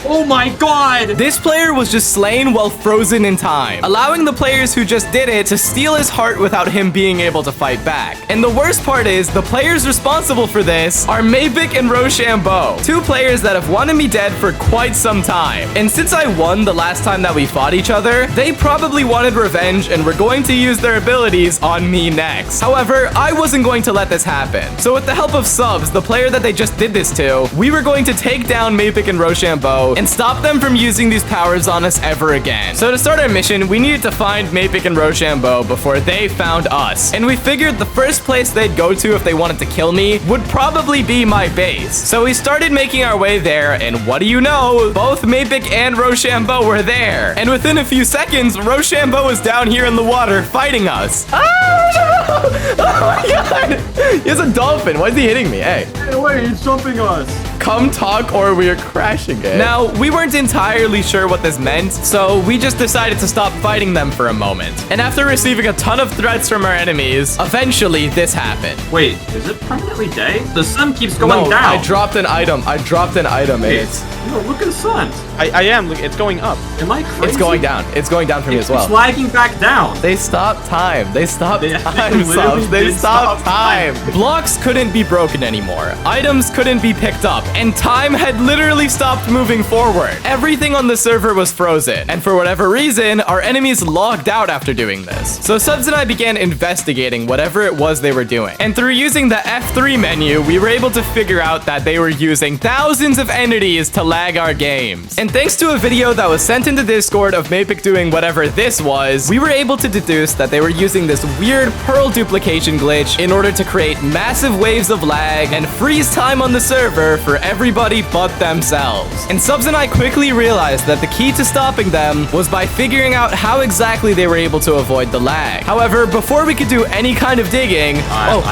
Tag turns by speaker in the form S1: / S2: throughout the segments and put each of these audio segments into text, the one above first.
S1: Oh my god!
S2: This player was just slain while frozen in time, allowing the players who just did it to steal his heart without him being able to fight back. And the worst part is, the players responsible for this are Mavic and Rochambeau, two players that have wanted me dead for quite some time. And since I won the last time that we fought each other, they probably wanted revenge and were going to use their abilities on me next. However, I wasn't going to let this happen. So with the help of Subs, the player that they just did this to, we were going to take down Mavic and Rochambeau and stop them from using these powers on us ever again. So to start our mission, we needed to find Mavic and Rochambeau before they found us. And we figured the first place they'd go to if they wanted to kill me would probably be my base. So we started making our way there, and what do you know? Both Mavic and Rochambeau were there. And within a few seconds, Rochambeau was down here in the water fighting us. Oh my god! He has a dolphin. Why is he hitting me? Hey.
S1: Hey, wait, he's jumping us.
S2: Come talk or we are crashing it. Now, we weren't entirely sure what this meant, so we just decided to stop fighting them for a moment. And after receiving a ton of threats from our enemies, eventually this happened.
S1: Wait, is it permanently day? The sun keeps going down.
S2: I dropped an item.
S1: Wait, no, look at the sun.
S3: I am. Look, it's going up.
S1: Am I crazy?
S2: It's going down. It's going down for me as well.
S1: It's lagging back down.
S2: They stopped time. They stopped time,
S1: literally
S2: Subs. They
S1: did
S2: stopped
S1: stop
S2: time. Blocks couldn't be broken anymore. Items couldn't be picked up. And time had literally stopped moving forward. Everything on the server was frozen. And for whatever reason, our enemies logged out after doing this. So Subs and I began investigating whatever it was they were doing. And through using the F3 menu, we were able to figure out that they were using thousands of entities to lag our games. And thanks to a video that was sent into Discord of Mavic doing whatever this was, we were able to deduce that they were using this weird pearl duplication glitch in order to create massive waves of lag and freeze time on the server for everybody but themselves. And Subs and I quickly realized that the key to stopping them was by figuring out how exactly they were able to avoid the lag. However, before we could do any kind of digging, oh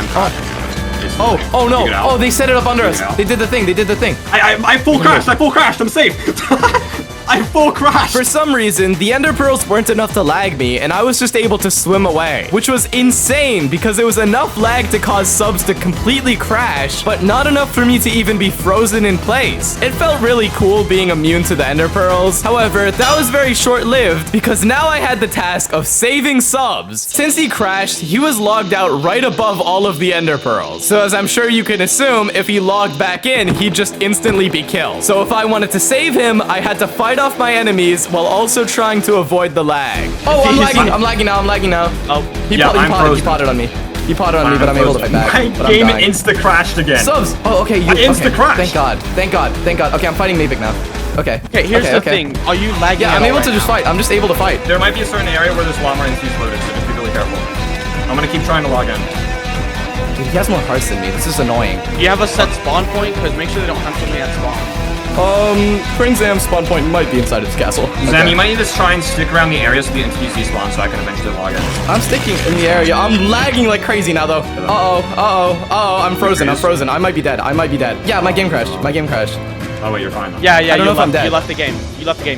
S2: no, oh, they set it up under us. They did the thing,
S1: I full crashed, I'm safe. I full crashed.
S2: For some reason, the ender pearls weren't enough to lag me, and I was just able to swim away, which was insane because it was enough lag to cause Subs to completely crash, but not enough for me to even be frozen in place. It felt really cool being immune to the ender pearls. However, that was very short-lived because now I had the task of saving Subs. Since he crashed, he was logged out right above all of the ender pearls. So as I'm sure you can assume, if he logged back in, he'd just instantly be killed. So if I wanted to save him, I had to fight off my enemies while also trying to avoid the lag. Oh, I'm lagging now. Oh, he potted on me. He potted on me, but I'm able to fight back.
S1: My game insta-crashed again.
S2: Subs! Oh, okay.
S1: Insta-crashed.
S2: Thank God. Okay, I'm fighting Mavic now. Okay.
S3: Okay, here's the thing. Are you lagging?
S2: Yeah, I'm able to just fight. I'm just able to fight.
S1: There might be a certain area where there's a lot more instances loaded, so just be really careful. I'm gonna keep trying to log in.
S2: Dude, he has more hearts than me. This is annoying.
S3: Do you have a set spawn point? Because make sure they don't have somebody at spawn.
S2: PrinceZam's spawn point might be inside of this castle.
S1: Zam, you might need to try and stick around the area so the NPC spawn so I can eventually log in.
S2: I'm sticking in the area. I'm lagging like crazy now, though. I'm frozen. I might be dead. Yeah, my game crashed.
S1: Oh, wait, you're fine.
S3: Yeah,
S2: I don't know if I'm dead.
S3: You left the game.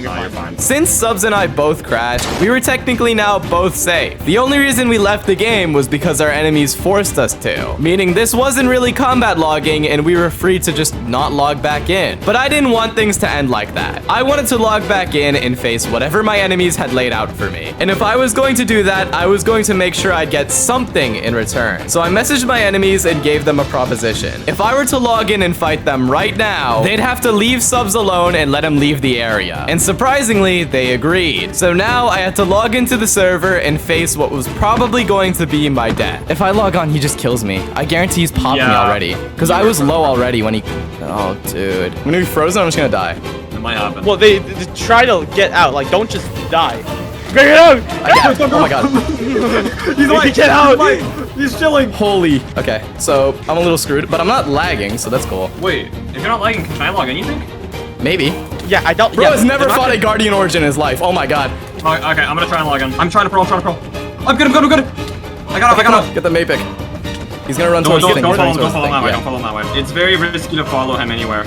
S3: You're fine.
S2: Since Subs and I both crashed, we were technically now both safe. The only reason we left the game was because our enemies forced us to, meaning this wasn't really combat logging and we were free to just not log back in. But I didn't want things to end like that. I wanted to log back in and face whatever my enemies had laid out for me. And if I was going to do that, I was going to make sure I'd get something in return. So I messaged my enemies and gave them a proposition. If I were to log in and fight them right now, they'd have to leave Subs alone and let him leave the area. And surprisingly, they agreed. So now I had to log into the server and face what was probably going to be my death. If I log on, he just kills me. I guarantee he's popped me already. Because I was low already when he... Oh, dude. I'm gonna be frozen, I'm just gonna die.
S1: It might happen.
S3: Well, they try to get out. Like, don't just die. Get out!
S2: Oh my god.
S1: He's like, get out! He's chilling.
S2: Holy. Okay, so I'm a little screwed, but I'm not lagging, so that's cool.
S1: Wait, if you're not lagging, can I log in, you think?
S2: Maybe.
S3: Yeah, I don't.
S2: Bro has never fought a Guardian Origin in his life. Oh my god.
S1: Oh, okay, I'm gonna try and log in. I'm trying to pearl. I'm good. I got him.
S2: Get the Mavic. He's gonna run towards the thing.
S1: Don't follow him that way. It's very risky to follow him anywhere.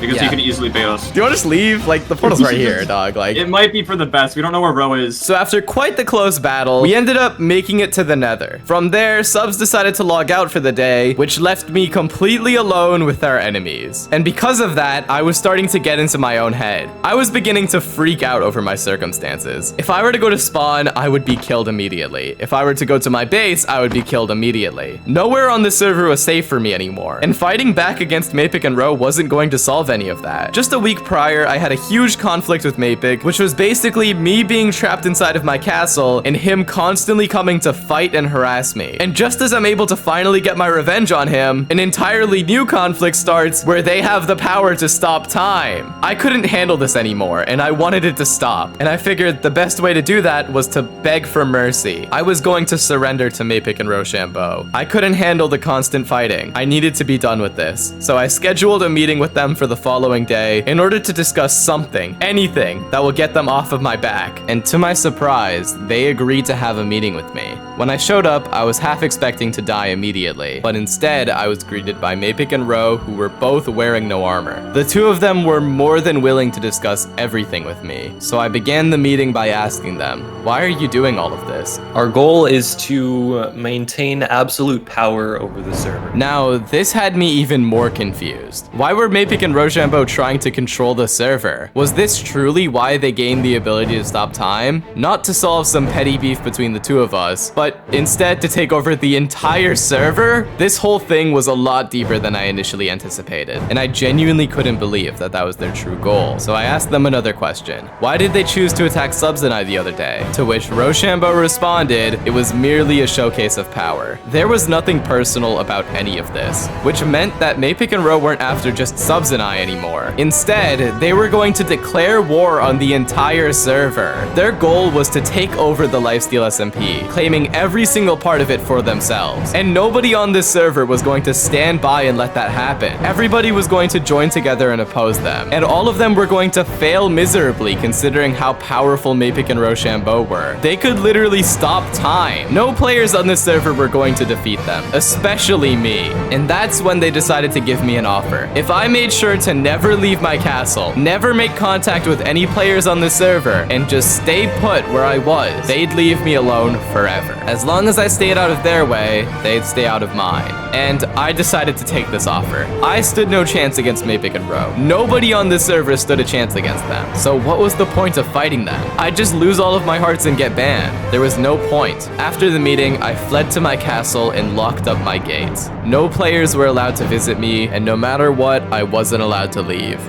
S1: because he could easily bait us.
S2: Do you want to just leave? Like, the portal's right here, dog. Like,
S1: it might be for the best. We don't know where Ro is.
S2: So after quite the close battle, we ended up making it to the Nether. From there, Subs decided to log out for the day, which left me completely alone with our enemies. And because of that, I was starting to get into my own head. I was beginning to freak out over my circumstances. If I were to go to spawn, I would be killed immediately. If I were to go to my base, I would be killed immediately. Nowhere on this server was safe for me anymore. And fighting back against Mapik and Ro wasn't going to solve any of that. Just a week prior, I had a huge conflict with Mapik, which was basically me being trapped inside of my castle and him constantly coming to fight and harass me. And just as I'm able to finally get my revenge on him, an entirely new conflict starts where they have the power to stop time. I couldn't handle this anymore, and I wanted it to stop. And I figured the best way to do that was to beg for mercy. I was going to surrender to Mapik and Rochambeau. I couldn't handle the constant fighting. I needed to be done with this. So I scheduled a meeting with them for the following day in order to discuss something, anything, that will get them off of my back. And to my surprise, they agreed to have a meeting with me. When I showed up, I was half expecting to die immediately, but instead I was greeted by Mapik and Ro, who were both wearing no armor. The two of them were more than willing to discuss everything with me, so I began the meeting by asking them, why are you doing all of this?
S4: Our goal is to maintain absolute power over the server.
S2: Now, this had me even more confused. Why were Mapik and Rochambeau trying to control the server? Was this truly why they gained the ability to stop time? Not to solve some petty beef between the two of us, but instead to take over the entire server? This whole thing was a lot deeper than I initially anticipated, and I genuinely couldn't believe that that was their true goal. So I asked them another question. Why did they choose to attack Subs and I the other day? To which Rochambeau responded, it was merely a showcase of power. There was nothing personal about any of this, which meant that Mapik and Ro weren't after just Subs and I anymore. Instead, they were going to declare war on the entire server. Their goal was to take over the Lifesteal SMP, claiming every single part of it for themselves. And nobody on this server was going to stand by and let that happen. Everybody was going to join together and oppose them. And all of them were going to fail miserably considering how powerful Mapik and Rochambeau were. They could literally stop time. No players on this server were going to defeat them, especially me. And that's when they decided to give me an offer. If I made sure to never leave my castle, never make contact with any players on the server, and just stay put where I was, they'd leave me alone forever. As long as I stayed out of their way, they'd stay out of mine. And I decided to take this offer. I stood no chance against Mapik and Ro. Nobody on this server stood a chance against them. So what was the point of fighting them? I'd just lose all of my hearts and get banned. There was no point. After the meeting, I fled to my castle and locked up my gates. No players were allowed to visit me, and no matter what, I wasn't allowed to leave.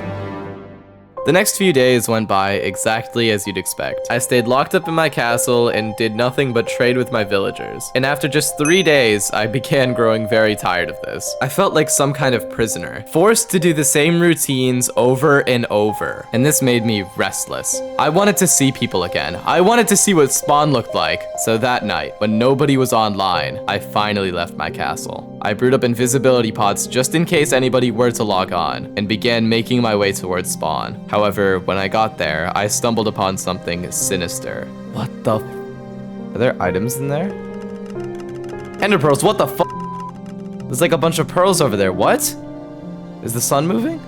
S2: The next few days went by exactly as you'd expect. I stayed locked up in my castle and did nothing but trade with my villagers. And after just 3 days, I began growing very tired of this. I felt like some kind of prisoner, forced to do the same routines over and over. And this made me restless. I wanted to see people again. I wanted to see what spawn looked like. So that night, when nobody was online, I finally left my castle. I brewed up invisibility pods just in case anybody were to log on, and began making my way towards spawn. However, when I got there, I stumbled upon something sinister. What the Are there items in there? Ender pearls, what the There's like a bunch of pearls over there. What? Is the sun moving?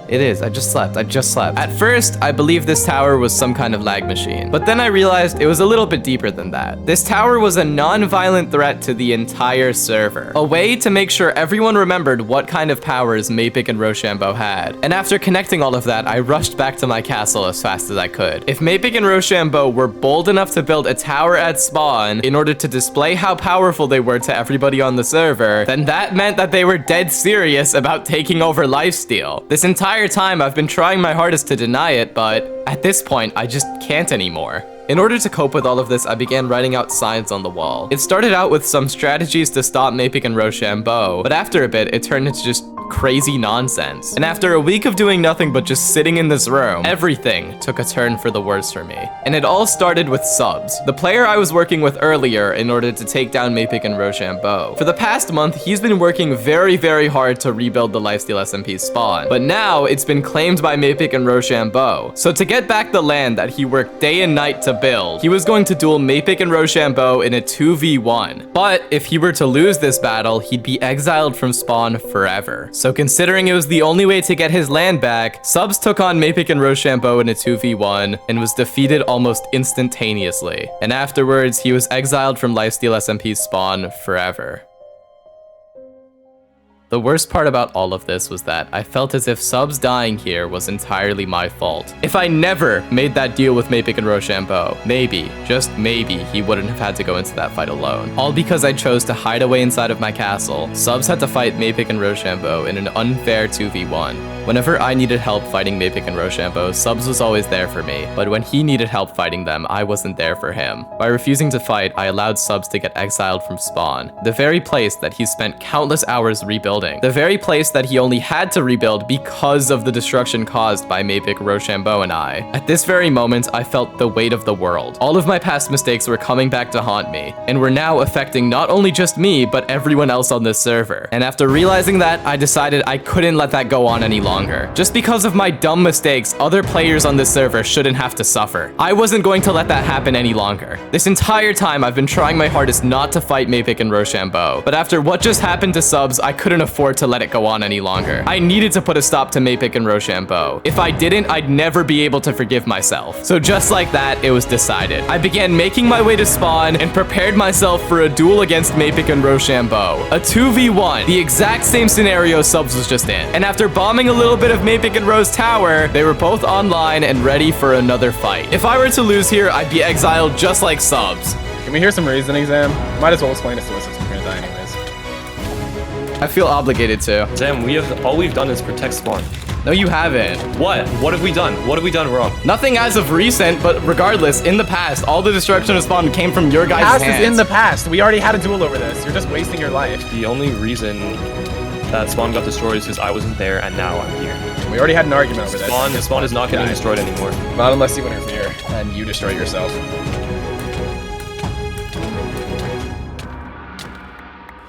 S2: It is. I just slept. At first, I believed this tower was some kind of lag machine, but then I realized it was a little bit deeper than that. This tower was a non-violent threat to the entire server, a way to make sure everyone remembered what kind of powers Mapik and Rochambeau had. And after connecting all of that, I rushed back to my castle as fast as I could. If Mapik and Rochambeau were bold enough to build a tower at spawn in order to display how powerful they were to everybody on the server, then that meant that they were dead serious about taking over Lifesteal. This entire time I've been trying my hardest to deny it, but at this point I just can't anymore. In order to cope with all of this, I began writing out signs on the wall. It started out with some strategies to stop Mapik and Rochambeau, but after a bit it turned into just crazy nonsense. And after a week of doing nothing but just sitting in this room, everything took a turn for the worse for me. And it all started with Subs, the player I was working with earlier in order to take down Mapik and Rochambeau. For the past month, he's been working very, very hard to rebuild the Lifesteal SMP spawn, but now it's been claimed by Mapik and Rochambeau. So to get back the land that he worked day and night to build, he was going to duel Mapik and Rochambeau in a 2v1. But if he were to lose this battle, he'd be exiled from spawn forever. So considering it was the only way to get his land back, Subs took on Mapik and Rochambeau in a 2v1 and was defeated almost instantaneously. And afterwards, he was exiled from Lifesteal SMP's spawn forever. The worst part about all of this was that I felt as if Subs dying here was entirely my fault. If I never made that deal with Mapik and Rochambeau, maybe, just maybe, he wouldn't have had to go into that fight alone. All because I chose to hide away inside of my castle. Subs had to fight Mapik and Rochambeau in an unfair 2v1. Whenever I needed help fighting Mapik and Rochambeau, Subs was always there for me, but when he needed help fighting them, I wasn't there for him. By refusing to fight, I allowed Subs to get exiled from spawn, the very place that he spent countless hours rebuilding. The very place that he only had to rebuild because of the destruction caused by Mapik, Rochambeau, and I. At this very moment, I felt the weight of the world. All of my past mistakes were coming back to haunt me, and were now affecting not only just me, but everyone else on this server. And after realizing that, I decided I couldn't let that go on any longer. Just because of my dumb mistakes, other players on this server shouldn't have to suffer. I wasn't going to let that happen any longer. This entire time, I've been trying my hardest not to fight Mapik and Rochambeau, but after what just happened to Subs, I couldn't afford to let it go on any longer. I needed to put a stop to Mapik and Rochambeau. If I didn't, I'd never be able to forgive myself. So just like that, it was decided. I began making my way to spawn and prepared myself for a duel against Mapik and Rochambeau. A 2v1, the exact same scenario Subs was just in. And after bombing a little bit of Mapik and Ro's tower, they were both online and ready for another fight. If I were to lose here, I'd be exiled just like Subs.
S5: Can we hear some reasoning, Zam? Might as well explain this to us since we're gonna die anyways.
S2: I feel obligated to.
S4: Zam, all we've done is protect spawn.
S2: No, you haven't.
S4: What? What have we done? What have we done wrong?
S2: Nothing as of recent, but regardless, in the past, all the destruction of spawn came from your guys' hands.
S5: Past is in the past. We already had a duel over this. You're just wasting your life.
S4: The only reason that spawn got destroyed is because I wasn't there and now I'm here.
S5: We already had an argument over this.
S4: Spawn is not getting destroyed anymore.
S5: Not unless you interfere and you destroy yourself.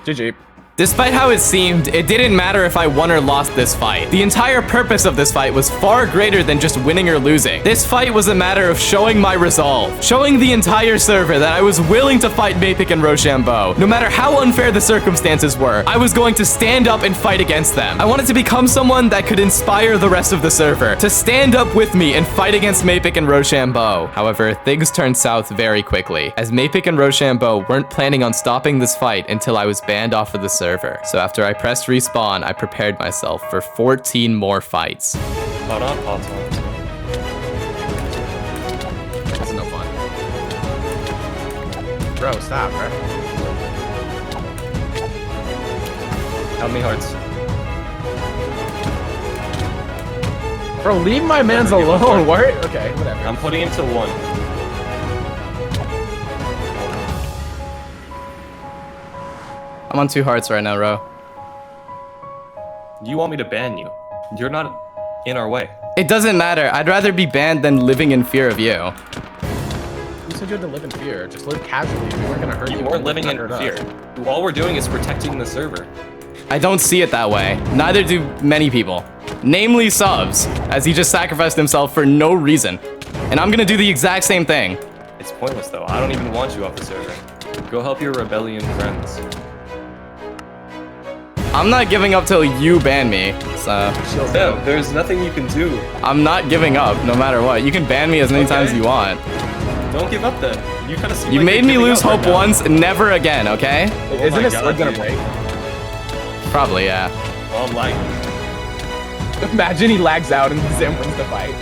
S5: GG.
S2: Despite how it seemed, it didn't matter if I won or lost this fight. The entire purpose of this fight was far greater than just winning or losing. This fight was a matter of showing my resolve, showing the entire server that I was willing to fight Mapik and Rochambeau. No matter how unfair the circumstances were, I was going to stand up and fight against them. I wanted to become someone that could inspire the rest of the server to stand up with me and fight against Mapik and Rochambeau. However, things turned south very quickly, as Mapik and Rochambeau weren't planning on stopping this fight until I was banned off of the server. So after I pressed respawn, I prepared myself for 14 more fights.
S4: Hold on, pause.
S5: This is no fun. Bro, stop, bro.
S4: How many hearts?
S5: Bro, leave my mans alone. What? Okay, whatever.
S4: I'm putting him to 1.
S2: I'm on 2 hearts right now, Ro.
S4: You want me to ban you? You're not in our way.
S2: It doesn't matter. I'd rather be banned than living in fear of you.
S5: You said you had to live in fear. Just live casually. We weren't gonna hurt you.
S4: You weren't living in fear. All we're doing is protecting the server.
S2: I don't see it that way. Neither do many people. Namely Subs, as he just sacrificed himself for no reason. And I'm gonna do the exact same thing.
S4: It's pointless though. I don't even want you off the server. Go help your rebellion friends.
S2: I'm not giving up till you ban me, so...
S4: No, there's nothing you can do.
S2: I'm not giving up, no matter what. You can ban me as many times as you want.
S4: Don't give up then. You kind of seem
S2: You
S4: like
S2: made me lose hope once, never again, okay?
S5: Isn't his sword gonna break?
S2: Probably, yeah.
S4: Well, I'm lagging.
S5: Imagine he lags out and Zam wins the fight.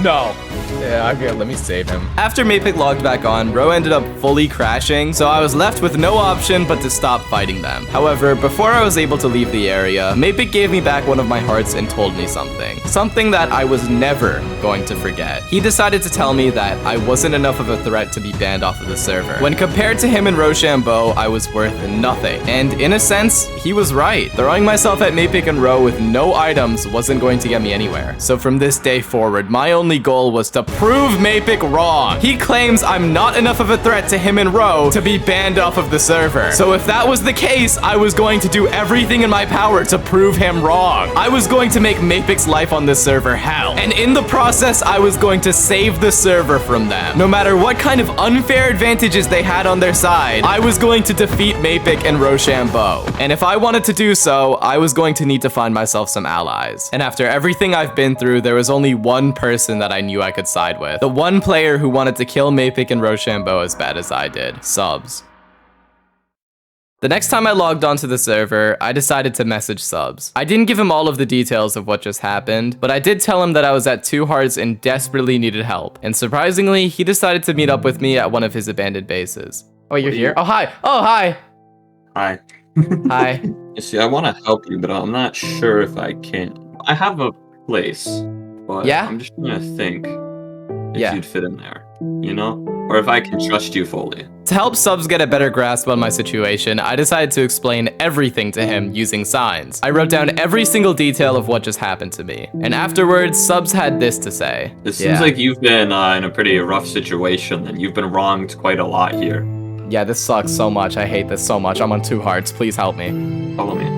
S5: No. Yeah, okay, let me save him.
S2: After Mapik logged back on, Ro ended up fully crashing, so I was left with no option but to stop fighting them. However, before I was able to leave the area, Mapik gave me back one of my hearts and told me something. Something that I was never going to forget. He decided to tell me that I wasn't enough of a threat to be banned off of the server. When compared to him and Rochambeau, I was worth nothing. And in a sense, he was right. Throwing myself at Mapik and Ro with no items wasn't going to get me anywhere. So from this day forward, my only only goal was to prove Mapic wrong. He claims I'm not enough of a threat to him and Ro to be banned off of the server. So if that was the case, I was going to do everything in my power to prove him wrong. I was going to make Mapic's life on this server hell. And in the process, I was going to save the server from them. No matter what kind of unfair advantages they had on their side, I was going to defeat Mapic and Rochambeau. And if I wanted to do so, I was going to need to find myself some allies. And after everything I've been through, there was only one person that I knew I could side with. The one player who wanted to kill Mapic and Rochambeau as bad as I did. Subs. The next time I logged onto the server, I decided to message Subs. I didn't give him all of the details of what just happened, but I did tell him that I was at 2 hearts and desperately needed help. And surprisingly, he decided to meet up with me at one of his abandoned bases. Oh, you're here? Oh, hi. Oh, hi.
S1: Hi.
S2: Hi.
S1: You see, I want to help you, but I'm not sure if I can. I have a place, but
S2: Yeah?
S1: I'm just trying to think if
S2: Yeah.
S1: you'd fit in there, you know? Or if I can trust you fully.
S2: To help Subs get a better grasp on my situation, I decided to explain everything to him using signs. I wrote down every single detail of what just happened to me. And afterwards, Subs had this to say.
S1: It seems like you've been in a pretty rough situation, and you've been wronged quite a lot here.
S2: Yeah, this sucks so much. I hate this so much. I'm on 2 hearts. Please help me.
S1: Follow me.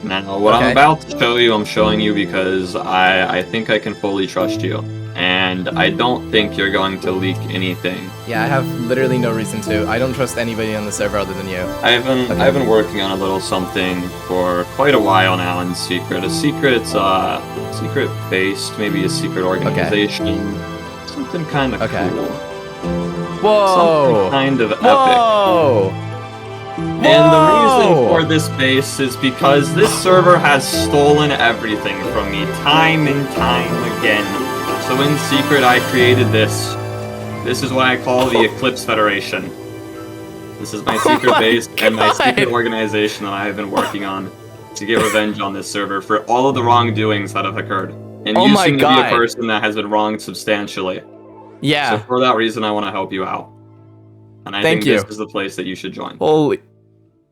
S1: Now, what
S2: Okay.
S1: I'm about to show you, I'm showing you because I think I can fully trust you. And I don't think you're going to leak anything.
S2: Yeah, I have literally no reason to. I don't trust anybody on the server other than you.
S1: I've been working on a little something for quite a while now in secret. A secret based, maybe a secret organization. Something kind of cool.
S2: Whoa!
S1: Something kind of epic.
S2: Whoa!
S1: And the reason for this base is because this server has stolen everything from me time and time again. So in secret, I created this. This is what I call the Eclipse Federation. This is my secret base and my secret organization that I have been working on to get revenge on this server for all of the wrongdoings that have occurred. And you seem to be a person that has been wronged substantially.
S2: Yeah.
S1: So for that reason, I want to help you out. And I think this is the place that you should join.
S2: Holy...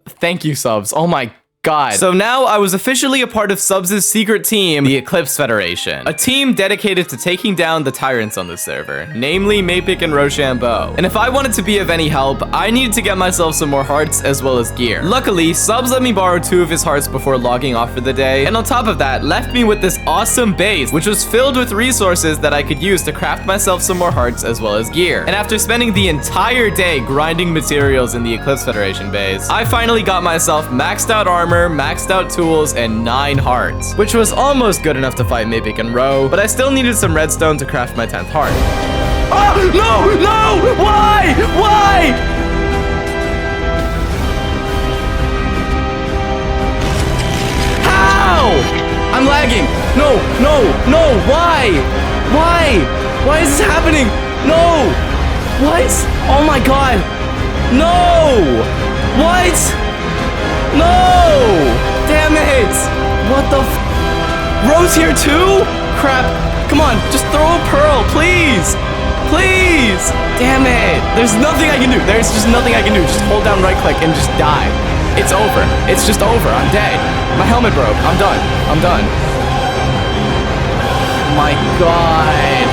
S2: Thank you, Subs. Oh my God. So now I was officially a part of Subs' secret team, the Eclipse Federation. A team dedicated to taking down the tyrants on the server, namely Mapic and Rochambeau. And if I wanted to be of any help, I needed to get myself some more hearts as well as gear. Luckily, Subs let me borrow 2 of his hearts before logging off for the day, and on top of that, left me with this awesome base, which was filled with resources that I could use to craft myself some more hearts as well as gear. And after spending the entire day grinding materials in the Eclipse Federation base, I finally got myself maxed out armor, maxed out tools, and 9 hearts, which was almost good enough to fight Mapic and Ro, but I still needed some redstone to craft my 10th heart. Oh, no, no, why? How? I'm lagging. No, why? Why is this happening? No, what? Oh my God, no, what? No! Damn it! What the Ro's here too? Crap. Come on, just throw a pearl, please! Please! Damn it! There's nothing I can do. There's just nothing I can do. Just hold down right click and just die. It's over. It's just over. I'm dead. My helmet broke. I'm done. My God.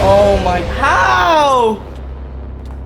S2: Oh my... How?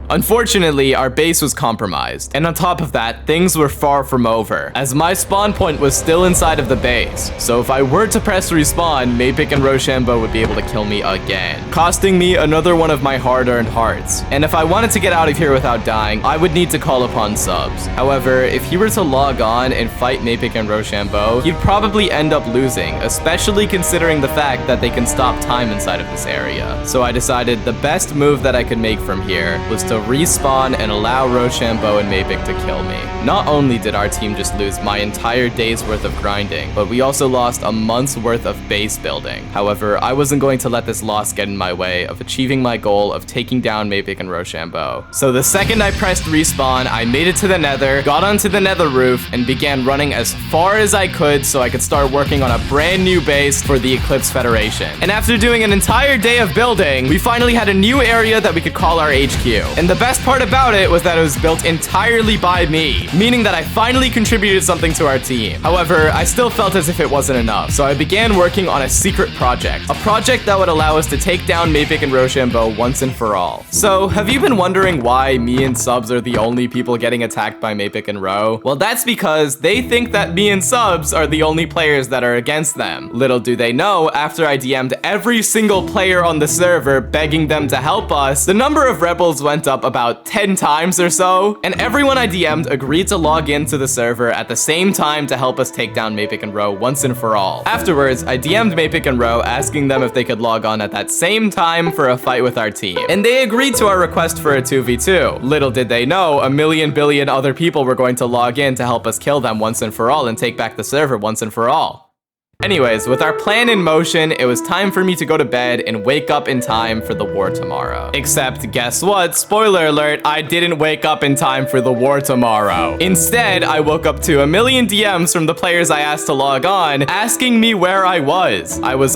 S2: Unfortunately, our base was compromised, and on top of that, things were far from over, as my spawn point was still inside of the base, so if I were to press respawn, Mapic and Rochambeau would be able to kill me again, costing me another one of my hard-earned hearts. And if I wanted to get out of here without dying, I would need to call upon Subs. However, if he were to log on and fight Mapic and Rochambeau, he'd probably end up losing, especially considering the fact that they can stop time inside of this area. So I decided the best move that I could make from here was to respawn and allow Rochambeau and Mapic to kill me. Not only did our team just lose my entire day's worth of grinding, but we also lost a month's worth of base building. However, I wasn't going to let this loss get in my way of achieving my goal of taking down Mapic and Rochambeau. So the second I pressed respawn, I made it to the nether, got onto the nether roof, and began running as far as I could so I could start working on a brand new base for the Eclipse Federation. And after doing an entire day of building, we finally had a new area that we could call our HQ. And And the best part about it was that it was built entirely by me, meaning that I finally contributed something to our team. However, I still felt as if it wasn't enough, so I began working on a secret project. A project that would allow us to take down Mapik and Rochambeau once and for all. So, have you been wondering why me and Subs are the only people getting attacked by Mapik and Ro? Well, that's because they think that me and Subs are the only players that are against them. Little do they know, after I DM'd every single player on the server begging them to help us, the number of rebels went up about 10 times or so, and everyone I DM'd agreed to log into the server at the same time to help us take down Mapik and Ro once and for all. Afterwards, I DM'd Mapik and Ro asking them if they could log on at that same time for a fight with our team, and they agreed to our request for a 2v2. Little did they know, a million billion other people were going to log in to help us kill them once and for all and take back the server once and for all. Anyways, with our plan in motion, it was time for me to go to bed and wake up in time for the war tomorrow. Except, guess what? Spoiler alert, I didn't wake up in time for the war tomorrow. Instead, I woke up to a million DMs from the players I asked to log on, asking me where I was. I was,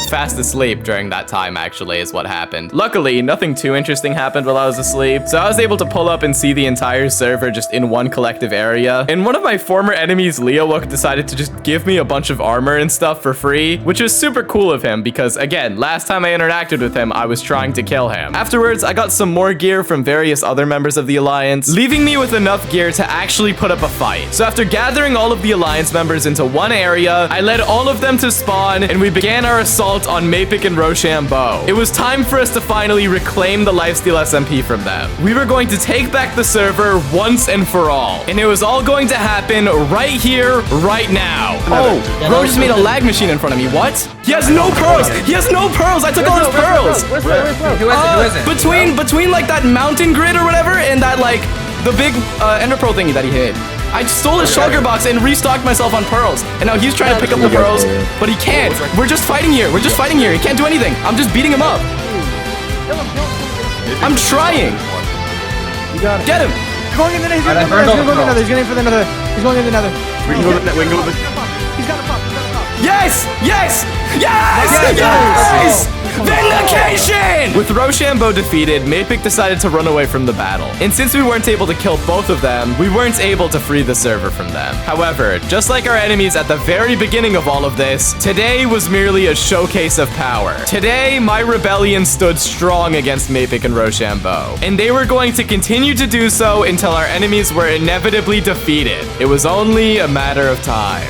S2: fast asleep during that time, actually, is what happened. Luckily, nothing too interesting happened while I was asleep, so I was able to pull up and see the entire server just in one collective area. And one of my former enemies, Leowook, decided to just give me a bunch of armor and stuff for free, which was super cool of him because, again, last time I interacted with him, I was trying to kill him. Afterwards, I got some more gear from various other members of the Alliance, leaving me with enough gear to actually put up a fight. So after gathering all of the Alliance members into one area, I led all of them to spawn, and we began our assault on Mapik and Rochambeau. It was time for us to finally reclaim the Lifesteal SMP from them. We were going to take back the server once and for all, and it was all going to happen right here, right now. Oh, Ro just made a lag machine in front of me. What? He has no pearls! He has no pearls! I took all his pearls!
S5: Who is it?
S2: Between like that mountain grid or whatever and that like the big ender pearl thingy that he hid. I stole his shulker box and restocked myself on pearls. And now he's trying to pick up the pearls, but he can't. We're just fighting here. We're just fighting here. He can't do anything. I'm just beating him up. I'm trying.
S5: You got it.
S2: Get him.
S5: He's going in the nether. He's going in the nether. He's going in for the nether. He's going in the nether. We can go with the He's got a pop.
S2: Yes! Yes! Yes! Yes! Vindication! With Rochambeau defeated, Mapik decided to run away from the battle. And since we weren't able to kill both of them, we weren't able to free the server from them. However, just like our enemies at the very beginning of all of this, today was merely a showcase of power. Today, my rebellion stood strong against Mapik and Rochambeau. And they were going to continue to do so until our enemies were inevitably defeated. It was only a matter of time.